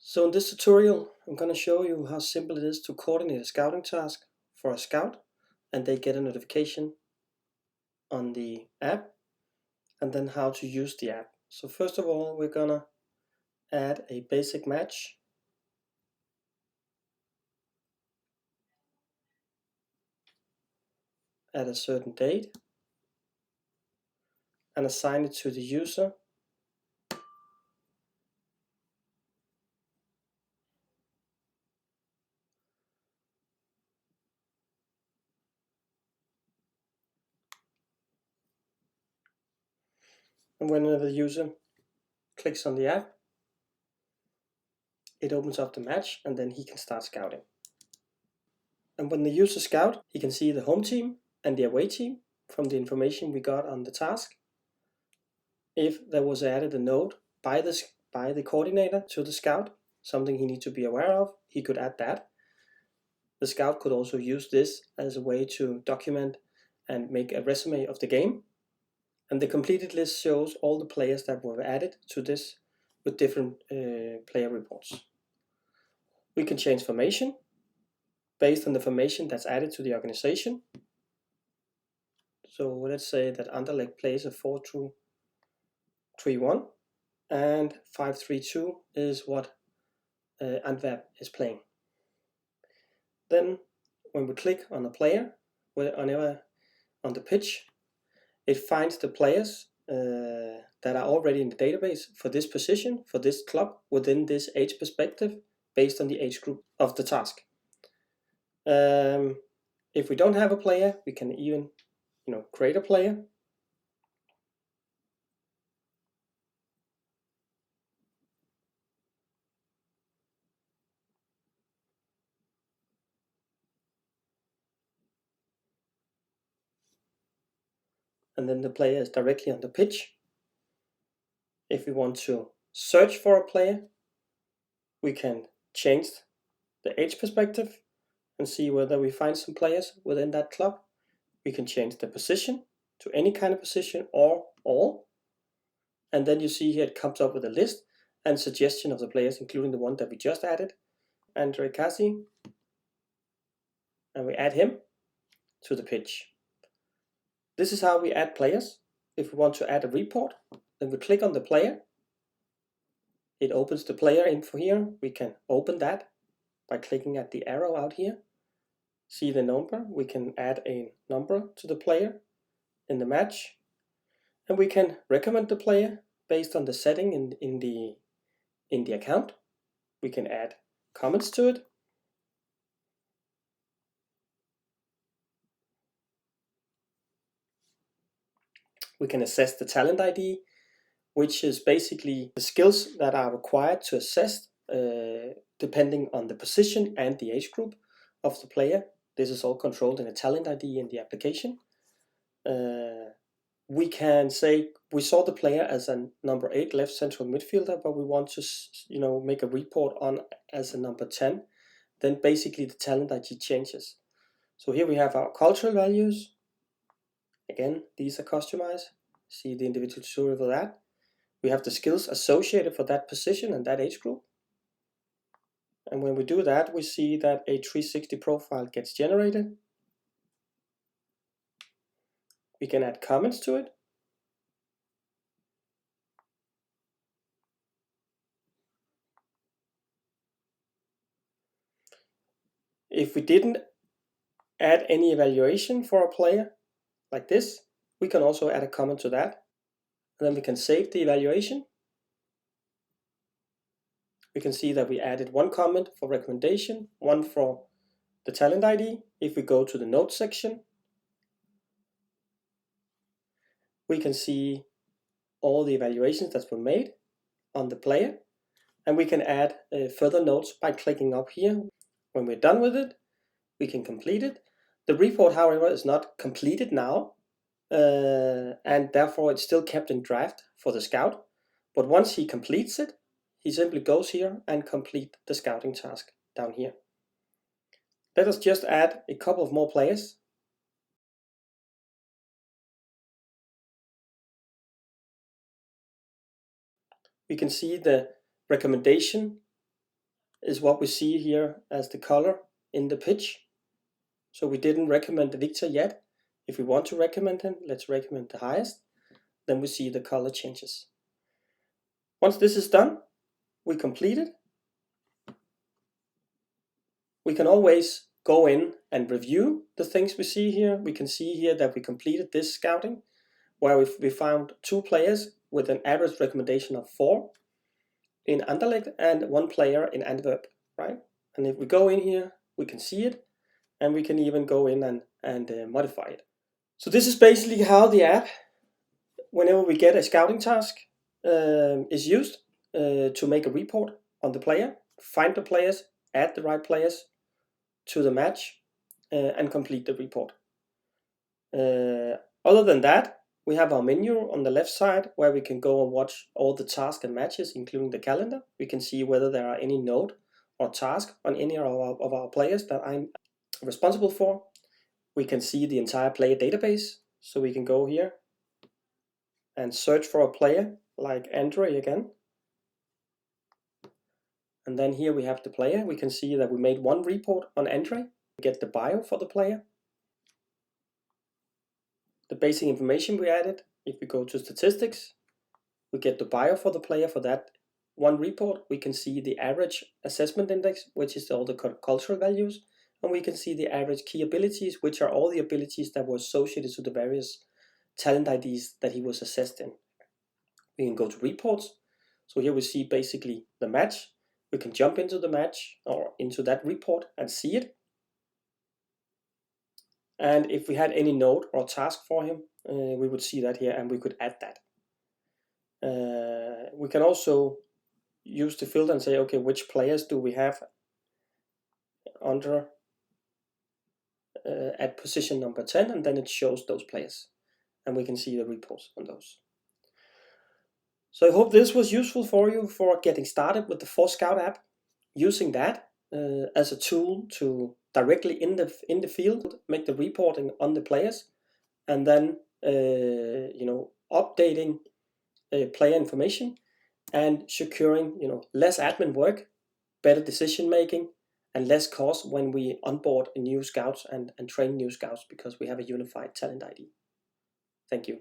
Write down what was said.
So in this tutorial, I'm going to show you how simple it is to coordinate a scouting task for a scout, and they get a notification on the app, and then how to use the app. So first of all, we're going to add a basic match. At a certain date, and assign it to the user. And whenever the user clicks on the app, it opens up the match, and then he can start scouting. And when the user scout, he can see the home team and the away team from the information we got on the task. If there was added a note by the coordinator to the scout, something he needs to be aware of, he could add that. The scout could also use this as a way to document and make a resume of the game. And the completed list shows all the players that were added to this with different player reports. We can change formation based on the formation that's added to the organization. So let's say that Anderlecht plays a 4-2-3-1, and 5-3-2 is what Antwerp is playing. Then when we click on a player, whenever on the pitch, it finds the players that are already in the database for this position, for this club, within this age perspective, based on the age group of the task. If we don't have a player, we can even create a player. And then the player is directly on the pitch. If we want to search for a player, we can change the age perspective and see whether we find some players within that club. We can change the position to any kind of position or all. And then you see here it comes up with a list and suggestion of the players, including the one that we just added, Andre Kasi. And we add him to the pitch. This is how we add players. If we want to add a report, then we click on the player. It opens the player info here. We can open that by clicking at the arrow out here. See the number. We can add a number to the player in the match. And we can recommend the player based on the setting in the account. We can add comments to it. We can assess the talent ID, which is basically the skills that are required to assess depending on the position and the age group of the player. This is all controlled in a talent ID in the application. We can say we saw the player as a number 8 left central midfielder, but we want to make a report on as a number 10. Then basically the talent ID changes. So here we have our cultural values. Again, these are customized. See the individual tutorial for that. We have the skills associated for that position and that age group. And when we do that, we see that a 360 profile gets generated. We can add comments to it. If we didn't add any evaluation for a player like this, we can also add a comment to that. And then we can save the evaluation. We can see that we added one comment for recommendation, one for the talent ID. If we go to the notes section, we can see all the evaluations that were made on the player, and we can add further notes by clicking up here. When we're done with it, we can complete it. The report, however, is not completed now, and therefore it's still kept in draft for the scout. But once he completes it, he simply goes here and complete the scouting task down here. Let us just add a couple of more players. We can see the recommendation is what we see here as the color in the pitch. So we didn't recommend Victor yet. If we want to recommend him, let's recommend the highest. Then we see the color changes. Once this is done, we complete it. We can always go in and review the things we see here. We can see here that we completed this scouting, where we found 2 players with an average recommendation of 4 in Anderlecht and 1 player in Antwerp, right? And if we go in here, we can see it, and we can even go in and modify it. So this is basically how the app, whenever we get a scouting task, is used to make a report on the player, find the players, add the right players to the match, and complete the report. Other than that, we have our menu on the left side where we can go and watch all the tasks and matches, including the calendar. We can see whether there are any note or task on any of our players that I'm responsible for. We can see the entire player database, so we can go here and search for a player like Andre again. And then here we have the player. We can see that we made 1 report on Andre. We get the bio for the player, the basic information we added. If we go to statistics, we get the bio for the player for that 1 report. We can see the average assessment index, which is all the cultural values, and we can see the average key abilities, which are all the abilities that were associated to the various talent IDs that he was assessed in. We can go to reports. So here we see basically the match. We can jump into the match or into that report and see it. And if we had any note or task for him, we would see that here and we could add that. We can also use the filter and say, okay, which players do we have under at position number 10, and then it shows those players. And we can see the reports on those. So I hope this was useful for you for getting started with the Force Scout app, using that as a tool to directly in the field make the reporting on the players, and then updating player information and securing less admin work, better decision making, and less cost when we onboard new scouts and train new scouts, because we have a unified talent ID. Thank you.